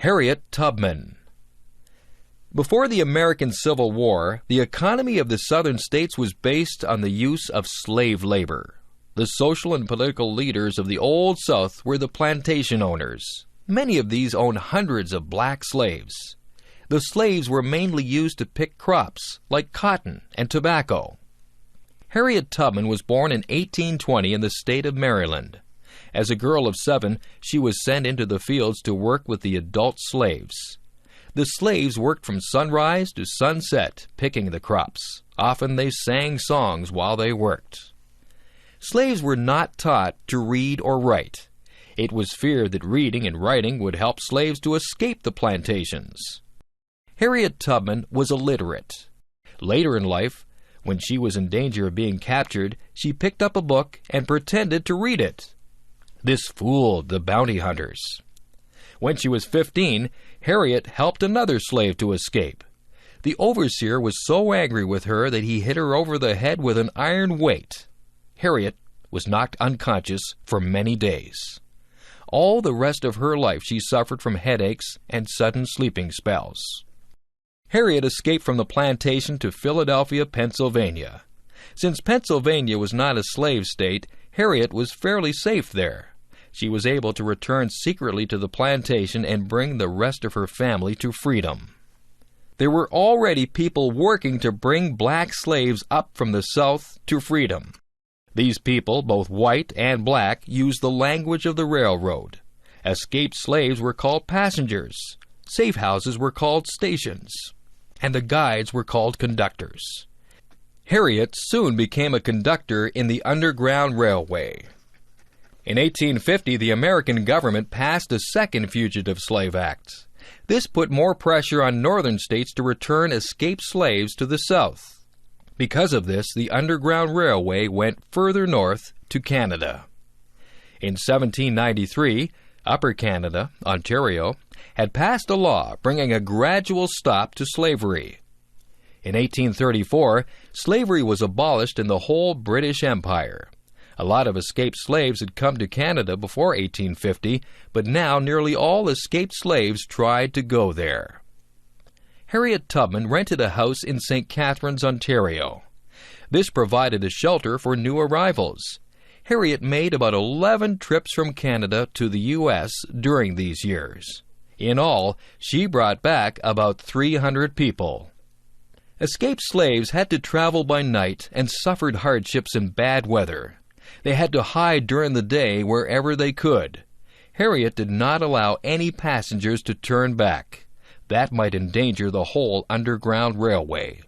Harriet Tubman. Before the American Civil War, the economy of the southern states was based on the use of slave labor. The social and political leaders of the Old South were the plantation owners. Many of these owned hundreds of black slaves. The slaves were mainly used to pick crops, like cotton and tobacco. Harriet Tubman was born in 1820 in the state of Maryland. As a girl of 7, she was sent into the fields to work with the adult slaves. The slaves worked from sunrise to sunset, picking the crops. Often they sang songs while they worked. Slaves were not taught to read or write. It was feared that reading and writing would help slaves to escape the plantations. Harriet Tubman was illiterate. Later in life, when she was in danger of being captured, she picked up a book and pretended to read it. This fooled the bounty hunters. When she was 15, Harriet helped another slave to escape. The overseer was so angry with her that he hit her over the head with an iron weight. Harriet was knocked unconscious for many days. All the rest of her life she suffered from headaches and sudden sleeping spells. Harriet escaped from the plantation to Philadelphia, Pennsylvania. Since Pennsylvania was not a slave state, Harriet was fairly safe there. She was able to return secretly to the plantation and bring the rest of her family to freedom. There were already people working to bring black slaves up from the South to freedom. These people, both white and black, used the language of the railroad. Escaped slaves were called passengers. Safe houses were called stations. And the guides were called conductors. Harriet soon became a conductor in the Underground Railway. In 1850, the American government passed a second Fugitive Slave Act. This put more pressure on northern states to return escaped slaves to the South. Because of this, the Underground Railway went further north to Canada. In 1793, Upper Canada, Ontario, had passed a law bringing a gradual stop to slavery. In 1834, slavery was abolished in the whole British Empire. A lot of escaped slaves had come to Canada before 1850, but now nearly all escaped slaves tried to go there. Harriet Tubman rented a house in St. Catharines, Ontario. This provided a shelter for new arrivals. Harriet made about 11 trips from Canada to the U.S. during these years. In all, she brought back about 300 people. Escaped slaves had to travel by night and suffered hardships in bad weather. They had to hide during the day wherever they could. Harriet did not allow any passengers to turn back. That might endanger the whole Underground Railway.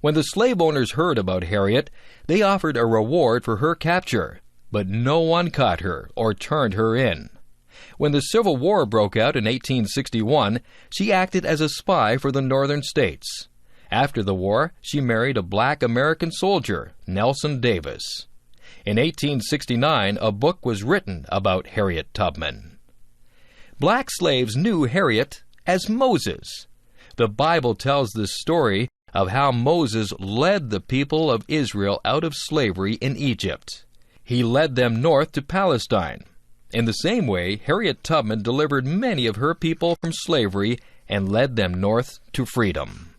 When the slave owners heard about Harriet, they offered a reward for her capture, but no one caught her or turned her in. When the Civil War broke out in 1861, she acted as a spy for the northern states. After the war, she married a black American soldier, Nelson Davis. In 1869, a book was written about Harriet Tubman. Black slaves knew Harriet as Moses. The Bible tells the story of how Moses led the people of Israel out of slavery in Egypt. He led them north to Palestine. In the same way, Harriet Tubman delivered many of her people from slavery and led them north to freedom.